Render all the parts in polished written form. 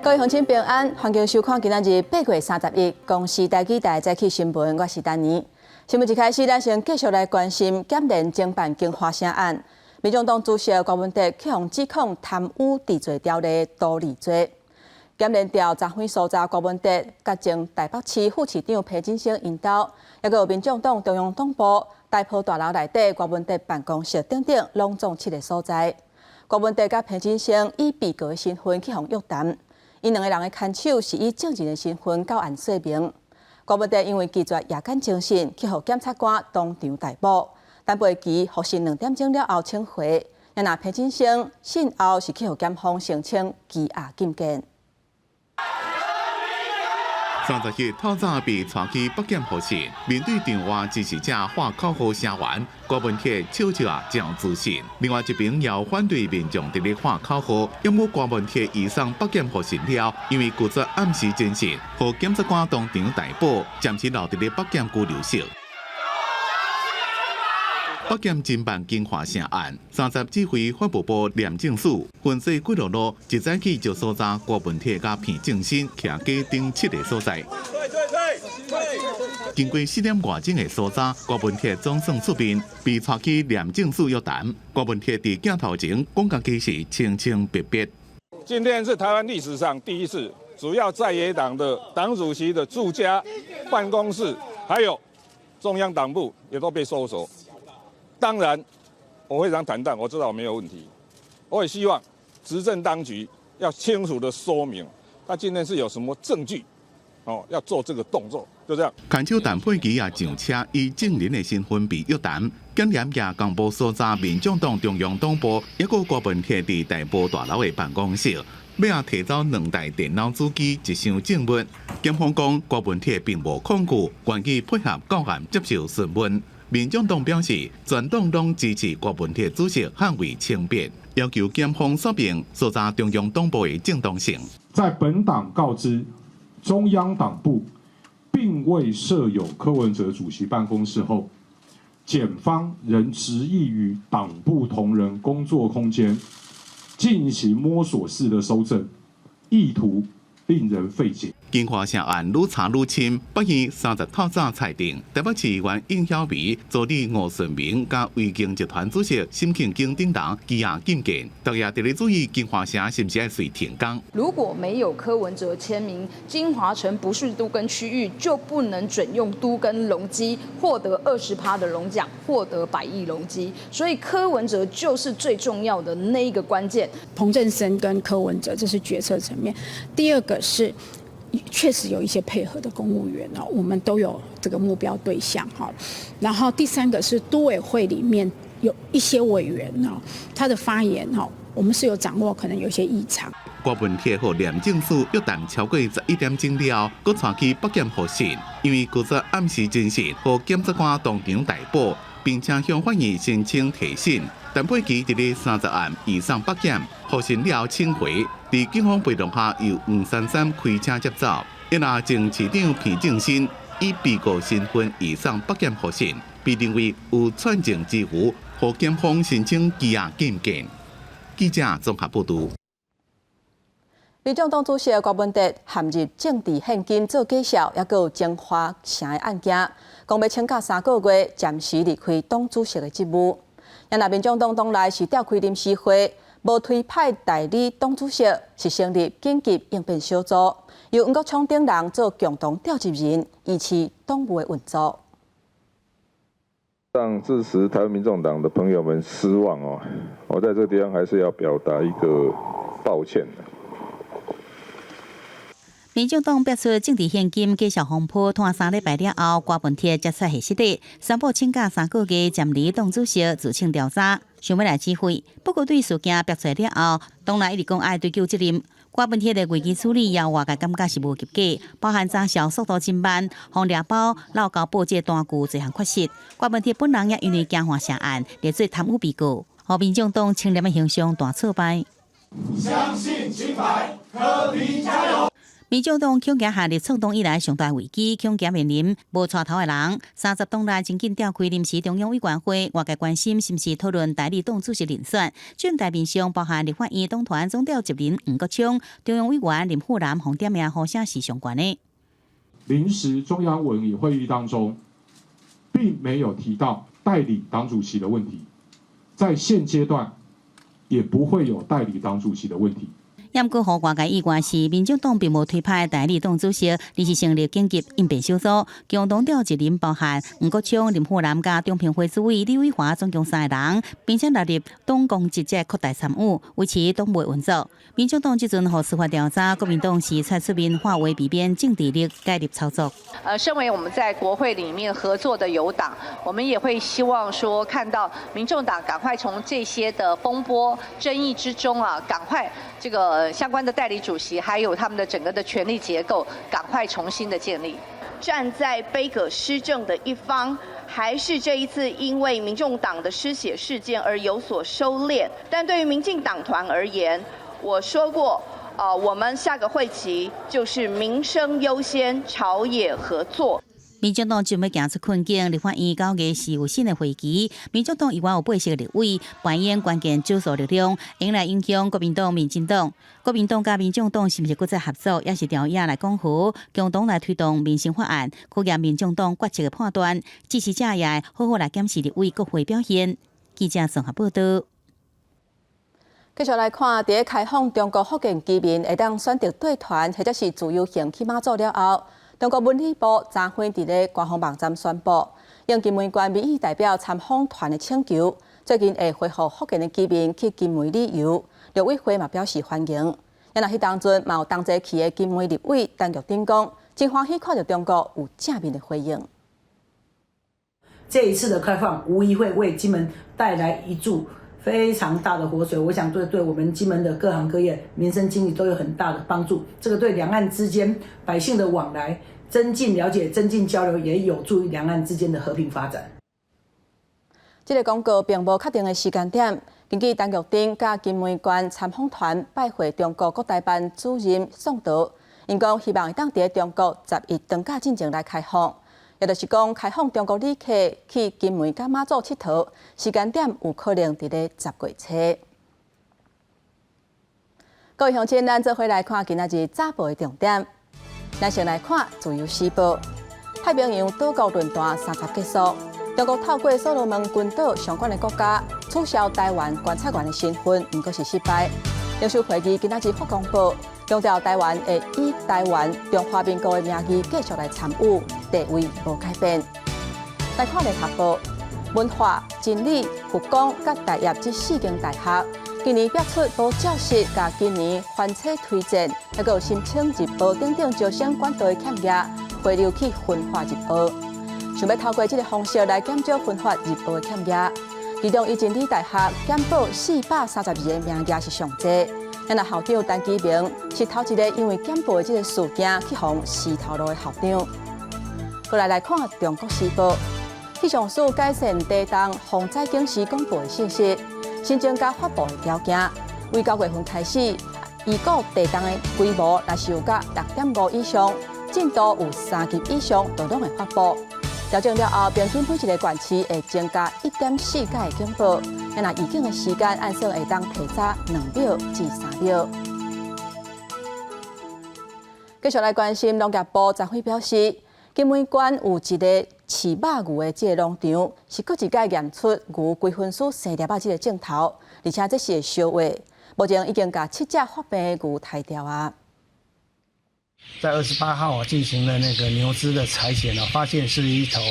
各位乡亲平安，欢迎收看今仔日8月31公视台记台早起新闻，我是丹妮。新闻一开始，咱先继续来关心检联侦办经花生案，民众党主席郭文德去向指控贪污治罪条例多例罪。检联调查会搜查郭文德，甲前台北市副市长裴金星引导，也有民众党中央党部、大埔大楼内底郭文德办公室等等，拢总7个所在。郭文德甲裴金星以被告的身份去向约谈。因两个人的牵手是以证人的身份到案说明。郭文德因为拒绝夜间侦讯，去互检察官当场逮捕，但被期复审2点钟了后请回。也若裴金星讯后是去互检方申请羁押禁见。 30日透早被带去北检复审，面对电话支持者画口号声援，郭文铁笑笑将自信。另外一边也反对民众伫咧画口号，因为郭文铁移送北检复审了，因为拒绝暗时侦讯，互检察官当场逮捕，暂时留伫咧北检拘留室。 北检侦办经花生案，30指挥法务部廉政署分析几路路，一早起就搜查郭文铁甲片正新徛家顶7个所在。经过4点外钟的搜查，郭文铁总算出面，被带去廉政署约谈。郭文铁伫镜头前讲甲其实清清白白。今天是台湾历史上第一次，主要在野党的党主席的住家、办公室，还有中央党部也都被搜索。 当然，我非常坦荡，我知道我没有问题。我也希望执政当局要清楚的说明，他今天是有什么证据，要做这个动作，就这样。牵手陈佩琪也上车，以证人的身份被约谈。检廉夜公布搜查民众党中央党部，也有郭文铁伫大埔大楼的办公室，要提走2台电脑主机、1箱证物。检方讲郭文铁并无抗拒，愿意配合到案接受讯问。 民众党表示，全党拢支持郭文铁主席捍卫清白，要求检方说明搜查中央党部的正当性。在本党告知中央党部并未设有柯文哲主席办公室后，检方仍执意于党部同仁工作空间进行摸索式的搜证，意图令人费解。 经花生案愈查愈深，北县30透早裁定，台北市议员应晓薇助理吴顺明甲维京集团主席沈庆京等人羁押禁见。大家特别注意，经花生是不是要随停工？如果没有柯文哲签名，金华城不是都更区域就不能准用都更容积获得20%的荣奖，获得100亿容积。所以柯文哲就是最重要的那一个关键。彭振森跟柯文哲这是决策层面，第二个是。 确实有一些配合的公务员哦，我们都有这个目标对象哈。然后第3个是都委会里面有一些委员哦，他的发言哦，我们是有掌握可能有一些异常。郭文铁和廉政署约谈超过11点钟了，佮带去北检复审，因为拒绝暗时侦讯，和检察官当场逮捕，并且向法院申请提审。 陈佩琪伫咧30案移送北检，复审了请回，伫警方陪同下由黄珊珊开车接走。因若前市长片正新以被告身份移送北检复审，被认为有串证之余，互检方申请羁押禁见。记者综合报道。民众党主席郭文德陷入政治献金做假销，也有彰化城的案件，讲要请假3个月，暂时离开党主席的职务。 也若民众党党内是召开临时会，无推派代理党主席，是成立紧急应变小组，由黄国昌等人做共同调集人，维持党务的运作。让支持台湾民众党的朋友们失望哦，我在这个地方还是要表达一个抱歉的。 民众党表出政治现金假销风波，拖3礼拜了后，郭文铁接出现实地，宣布请假3个月，暂离党主席自请调查，想要来指挥。不过对事件爆出来了后，党内一直讲爱追究责任。郭文铁的危机处理也外界感觉是无及格，包含查销速度真慢，红掠包、闹交报这单据这项缺失。郭文铁本人也因为惊花生案列做贪污被告，和民众党清廉的形象大挫败。相信清白，和平加油。民众党恐惊下日创党以来上大危机，恐惊面临无带头的人。30党内真紧召开临时中央委员会，外界关心是毋是讨论代理党主席人选。准台面上包含立法院党团总召集人黄国昌、中央委员林富南、洪点名后啥是相关的。临时中央委员会议当中，并没有提到代理党主席的问题，在现阶段也不会有代理党主席的问题。也过互外界意外是，民众党并无推派代理党主席，而是成立紧急应变小组，共同召集人包含黄国昌、林富南加中评会主委李伟华总共3个人，并且纳入党公职责扩大参与，维持党内运作。民众党即阵互司法调查，国民党是才出面化为避免政治力介入操作。身为我们在国会里面合作的友党，我们也会希望说，看到民众党赶快从这些的风波争议之中啊，赶快这个相关的代理主席，还有他们的整个的权力结构，赶快重新的建立。站在杯葛施政的一方，还是这一次因为民众党的失血事件而有所收敛？但对于民进党团而言，我说过，我们下个会期就是民生优先，朝野合作。民众党准备行出困境，立法院9月是有新的会期。民众党以外有8席立委，扮演关键主诉力量，用来影响国民党、民进党。国民党甲民众党是毋是搁再合作，也是调野来讲和，共同来推动民生法案，考验民众党决策的判断。支持者也好好来检视立委国会表现。记者综合报道。继续来看，在开放中国福建居民会当选择对团或者是自由行去马祖了后，中国文体部昨昏伫咧官方网站宣布，应金门县民意代表参访团的请求，最近会恢复福建的居民去金门旅游。陆委会嘛表示欢迎。也那迄当阵嘛有同齐去的金门立委陈玉珍讲，真欢喜看到中国有正面的回应。这一次的开放无疑会为金门带来一注非常大的活水，我想对我们金门的各行各业、民生经济都有很大的帮助。这个对两岸之间百姓的往来、增进了解、增进交流，也有助于两岸之间的和平发展。这个广告并无确定的时间点。根据陈玉珍甲金门县参访团拜会中国国台办主任宋德，因讲希望会当伫中国11长假进前来开放。也就是讲，开放中国旅客去金门甲马祖佚佗，时间点有可能伫咧10月初。各位乡亲，咱做伙来看今仔日早报的重点。咱先来看《自由时报》，太平洋岛国论坛3十结束，中国透过所罗门群岛相关的国家取消台湾观察员的身份，毋过是失败。领袖会议今仔日发公报，强调台湾会以台湾中华民国的名义继续来参与，地位无改变。来看联合报，文化、真理、复工甲大业这4间大学，今年标出无教室，甲今年翻车推荐，还有申请一波等等招生管道的欠业，回流去分发一波。想要透过这个方式来减少分发入学的欠业，其中以真理大学减保432个名额是上济。咱校长陈其明是头一个因为减保的这个事件去防死头路的校长。过来看《中国时报》，气象署改善地动防灾警示公布的信息，新增加发布的条件，为9月份开始，预估地动的规模若是有甲6.5以上，进度有3级以上，都拢会发布。调整了后，平均每一个县市会增加1.4次的警报，那预警的时间按算会当提早2秒至3秒。继续来关心农业部昨昏表示，金门县有一个饲肉牛的这个农场，是搁一届验出牛归分数生粒这个镜头，而且这是会烧话，目前已经把7只发病的牛抬掉啊。在28号进行了那个牛只的采血发现是一头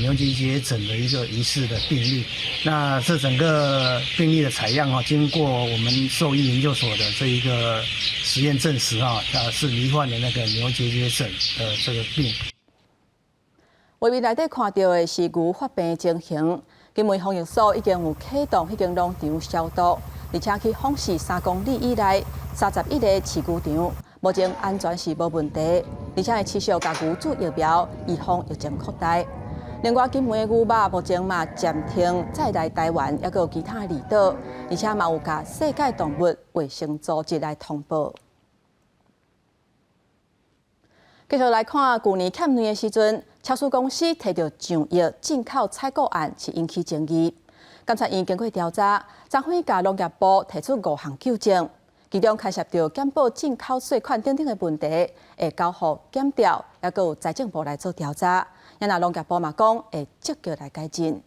牛结节疹的一个疑似的病例。那这整个病例的采样经过我们兽医研究所的这一个实验证实是罹患的那个牛结节疹的这个病。画面内底看到的是牛发病的情形，金门防疫所已经有启动迄间农场消毒，而且去访视3公里以内31个饲牛场。目前安全是无问题，而且会持续甲牛注疫苗，预防疫情扩大。另外，金门的牛肉目前嘛暂停再来台湾，也有其他离岛，而且嘛有甲世界动物卫生组织来通报。继续来看，去年欠年的时阵，超市公司提到上药进口采购案是引起争议。监察院经过调查，昨昏甲农业部提出5项纠正，其中牵涉到检报进口税款等等的问题，会交予检调，也佮有财政部来做调查。也那农业部嘛讲会积极来改进。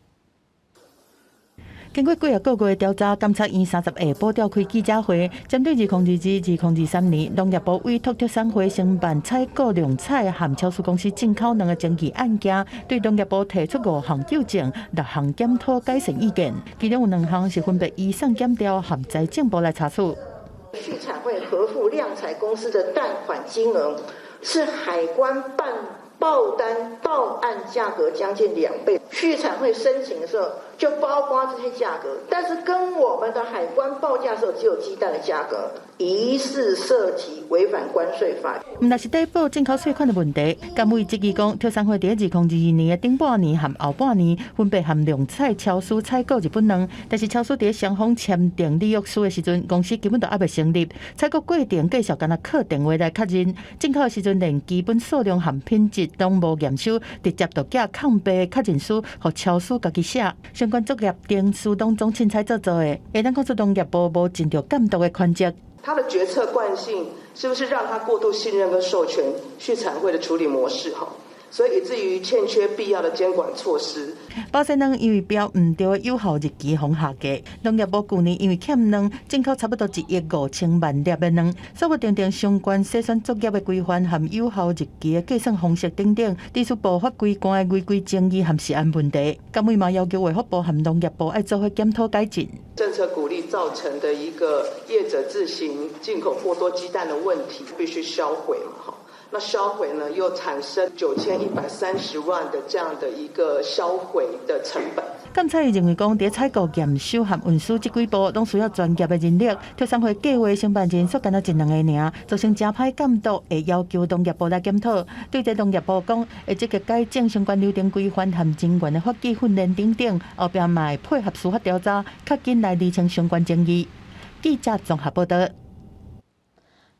经过几个月的调查，监察院30下晡召开记者会，针对2022-2023年农业部委托特产会承办采购量采和超市公司进口两个争议案件，对农业部提出5项纠正、6项检讨改善意见，其中有2项是分别移送检调和财政部来查处。畜产会核付量采公司的贷款金额是海关报单到案价格将近2倍，畜产会申请的时候就包括这些价格，但是跟我们的海关报价的时候只有鸡蛋的价格，疑似涉及违反关税法。若是逮捕进口税款的问题，监委质疑讲，特产会在2022年的顶半年和后半年分别和量采超市采购日本卵，但是超市在双方签订履约书的时阵，公司根本就还未成立，采购过程继续干那靠电话来确认，进口的时阵连基本数量和品质拢无验收，直接就寄抗病确认书予超市家己写。相关作业定书当中凊彩做的，会当看出农业部无尽到监督的权责。他的决策惯性是不是让他过度信任跟授权畜产会的处理模式？所以以至于欠缺必要的监管措施。保鲜卵因为标唔对的有效日期往下架，农业部去年因为欠卵，进口差不多1亿5千万粒的卵，所以定定相关生产作业的规范和有效日期的计算方式等等，提出部法规关的违规争议和食安问题。监委嘛要求卫福部和农业部要做伙检讨改进。政策鼓励造成的一个业者自行进口过多鸡蛋的问题，必须销毁嘛，那销毁呢，又产生9130万的这样的一个销毁的成本。监察院认为讲，在采购、验收和运输这几步，拢需要专业的人力。特产会计划承办人数干那1、2个尔，造成真歹监督，会要求农业部来检讨。对这农业部讲，会积极改正相关流程规范和人员的法纪训练等等，后边嘛会配合司法调查，较紧来厘清相关争议。记者综合报道。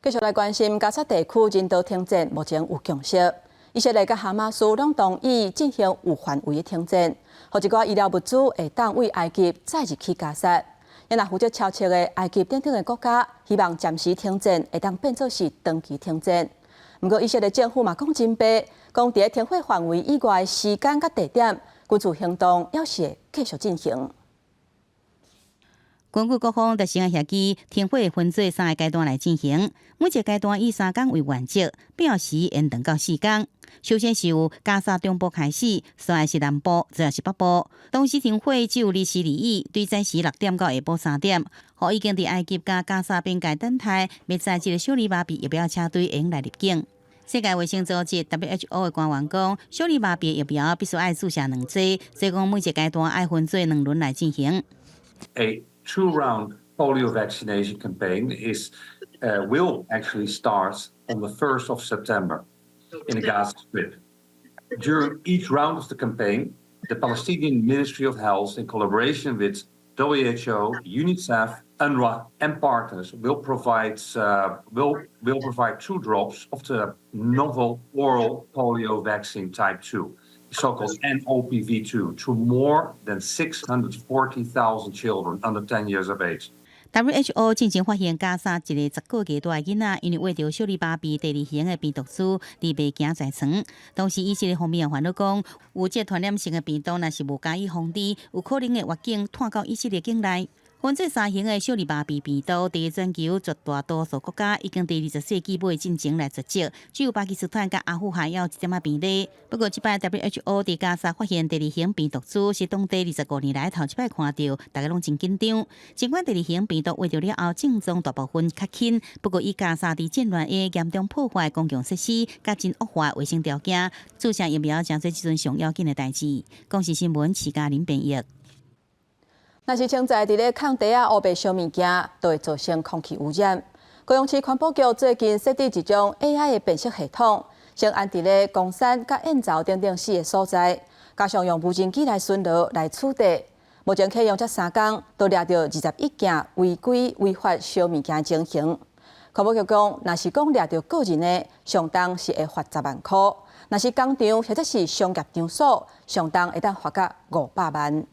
继续来关心加沙地区人道停战，目前有共识。以色列甲哈马斯拢同意进行有范围的停战，互一寡医疗物资会当为埃及再入去加沙。也若负责超测的埃及等等的国家，希望暂时停战会当变作是长期停战。不过以色列政府嘛讲真白，讲伫停火范围以外的时间甲地点，军事行动要是会继续进行。根据各方的成协议，停火分做3个阶段来进行，每一个阶段以3天为原则，表时延长到4天。首先是由加沙中部开始，随后是南部，最后是北部。当时停火只有日时利益，对早时6点到下晡3点，互已经伫埃及甲加沙边界等待，要载一个小儿麻痹疫苗车队用来入境。世界卫生组织 WHO 的官员讲，小儿麻痹疫苗必须爱注射2剂，所以讲每一个阶段爱分做2轮来进行。A two-round polio vaccination campaign will actually start on the 1st of September in the Gaza Strip. During each round of the campaign, the Palestinian Ministry of Health, in collaboration with WHO, UNICEF, UNRWA, and partners, will provide 2 drops of the novel oral polio vaccine type 2. So-called NOPV2 to more than 640,000 children under 10 years of age. WHO 进前发现加沙一个10个月大的囡仔，因为患着小儿麻痹第2型的病毒株，而未行在床。当时以色列方面烦恼讲，有这传染性的病毒，若是无加以防治，有可能会越境探到以色列境内。分做3型的小儿麻痹病毒，第全球绝大多数国家已经在20世纪尾进前来绝迹，只有巴基斯坦甲阿富汗还有一点仔便利。不过，这摆 WHO 在加沙发现第2型病毒株，是当地25年来头一摆看到，大家拢真紧张。尽管第2型病毒患着了后，症状大部分较轻，不过以加沙伫战乱下严重破坏公共设施，甲真恶化卫生条件，注射疫苗正做即阵上要紧的代志。公视新闻市家林编译。若是称在伫咧抗地啊、乌白小物件，都会造成空气污染。高雄市环保局最近设置一种 AI 的辨识系统，先安伫咧公山、甲燕巢等等4个所在，加上用无人机来巡逻来取缔。目前启用这3天，都抓到21件违规违法小物件情形。环保局讲，若是讲掠到个人的，上当是会罚10万块；若是工厂或者是商业场所，上当会当罚到500万。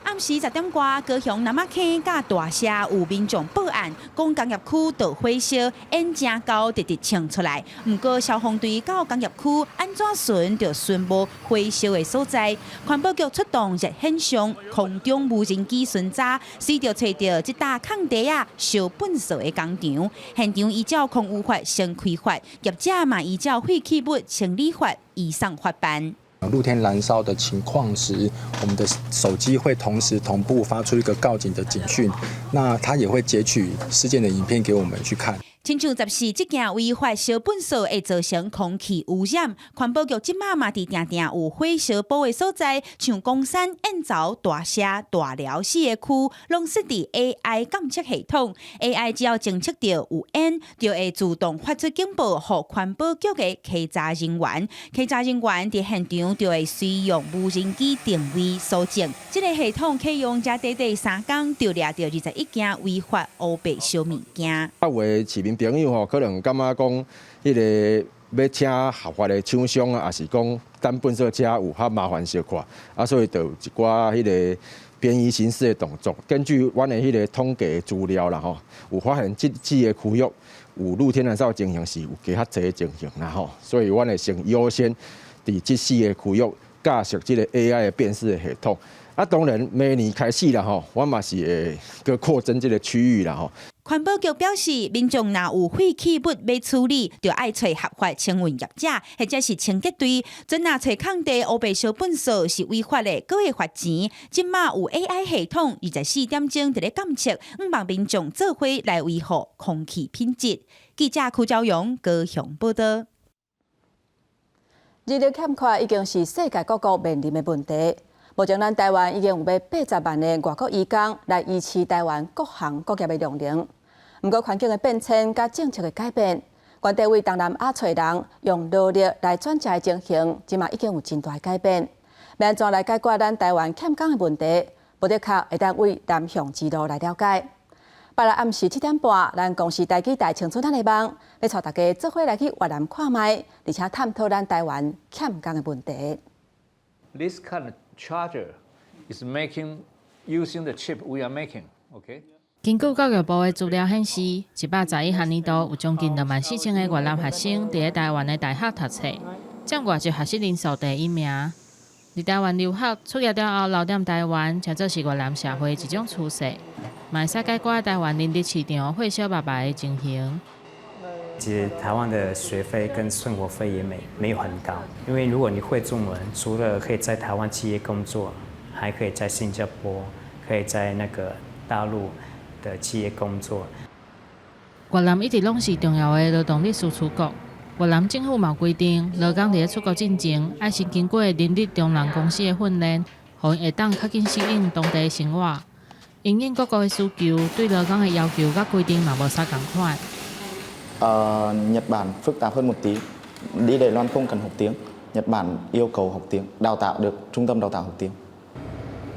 暗时10点外，高雄南马坑甲大社有民众报案，讲工业区导火烧，烟正高直直冲出来。不过消防队到工业区安怎巡，就巡无火烧的所在。环保局出动热现场，空中无人机巡查，随着找到一搭空地烧粪扫的工厂。现场依照空污法、先开法，业者嘛依照废弃物清理法移送法办。露天燃烧的情况时，我们的手机会同时同步发出一个告警的警讯，那它也会截取事件的影片给我们去看。亲像14这件违法烧粪扫会造成空气污染，环保局即马嘛伫定定有火烧保的所在，像公山、燕巢、大社、大寮4个区，拢设置 AI 监测系统。AI 只要侦测到有烟，就会自动发出警报，予环保局的稽查人员。稽查人员伫现场就会使用无人机定位搜证。这个系统可以用才短短3天，就掠到21件违法乌白烧物件。市民朋友可能感觉讲，迄个要请合法的厂商啊，也是讲等粪扫车有较麻烦小可，所以就有一寡迄个便宜行事的动作。根据阮的迄个统计资料啦有发现这几个区域有露天燃烧情形是有加较侪情形啦所以阮会先优先伫这4个区域架设这个 AI 的辨识的系统。当然明年开始啦阮嘛是会个扩增这个区域啦环保局表示，民众若有废弃物要处理，就爱找合法清运业者，或者是清洁队。准若找空地乌白烧粪扫是违法的，佫会罚钱。即马有 AI 系统，24点钟伫咧监测，唔帮民众做伙来维护空气品质。记者邱昭勇高雄报道。日料欠缺已经是世界各国面临的问题。目前，咱台湾已经有约80万的外国移工来维持台湾各行各业的量能。不过，环境的变迁甲政策的改变，原地为东南亚找人用劳力来转嫁的情形，即马已经有真大的改变。要安怎来解决咱台湾欠工的问题？不得靠会当为南向之路来了解。拜六暗时7点半，咱公司台记台青春咱的网，要带大家做伙来去越南看卖，而且探讨咱台湾欠工的问题。This kind of charger is making using the chip we are making. Okay. 根据教育部的资料显示，111学年度有将近24000个越南学生伫台湾的大学读册，占外籍学习人数第1名。伫台湾留学出业了后，留踮台湾，才做是越南社会一种趋势，嘛会使解决台湾人力市场火烧白白的情形。其实台湾的学费跟生活费也没有很高，因为如果你会中文，除了可以在台湾企业工作，还可以在新加坡，可以在那个大陆的企业工作。越南一直拢是重要的劳动力输出国。越南政府嘛规定，劳工伫出国进前，爱先经过人力中人公司的训练，互因会当较紧适应当地的生活。因应各国的需求，对劳工的要求甲规定嘛无啥共款。Nhật Bản phức tạp hơn một tí. Đi Đài Loan không cần học tiếng. Nhật Bản yêu cầu học tiếng, đào tạo được trung tâm đào tạo học tiếng.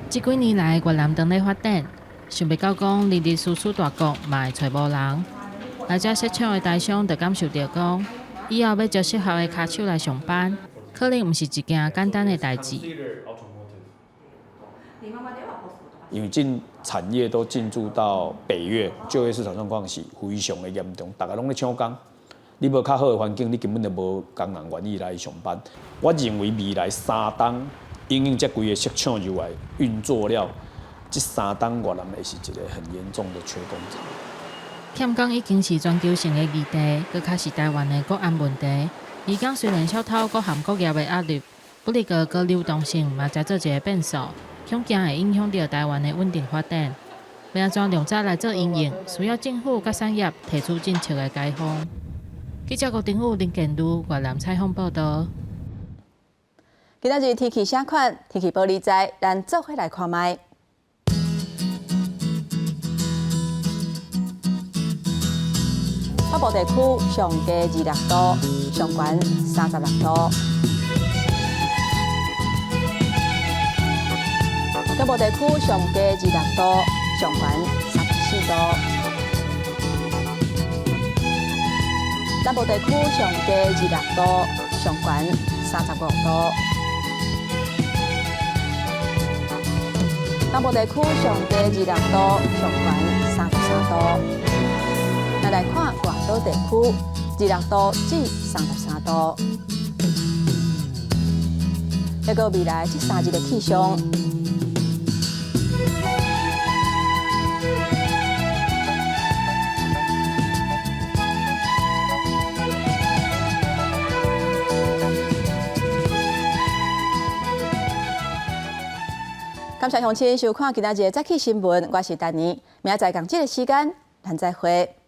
这几年来，越南当咧发展，想袂到讲人力输出大国嘛会找无人。来遮设厂的台商就感受到讲，以后要找适合的骹手来上班，可能毋是一件简单的代志。因为产业都进驻到北越，就业市场状况是非常的严重，大家拢咧抢工。你无较好的环境，你根本就无工人愿意来上班。我认为未来3冬，因应这几个设厂入来运作了，这3冬越南会是一个很严重的缺工潮。欠工已经是全球性的议题，佮较是台湾的国安问题。移工虽然小偷各行各业的压力，不离个流动性嘛，才做一个变数。恐惊会影响到台湾的稳定发展。要安怎量早来做应用，需要政府甲产业提出政策的解放。记者郭廷宇、林建如越南采访报道。今仔日天气啥款？天气报你知，咱做伙来看卖。北部地区上低26度，上悬36度。中部地区上低26度，上悬34度；南部地区上低26度，上悬35度；南部地区上低26度，上悬33度。咱来看外岛地区，26度至33度。一个未来这3日的气象。感谢乡亲收看今仔日的早起新闻，我是丹妮，明仔载同这个时间，咱再会。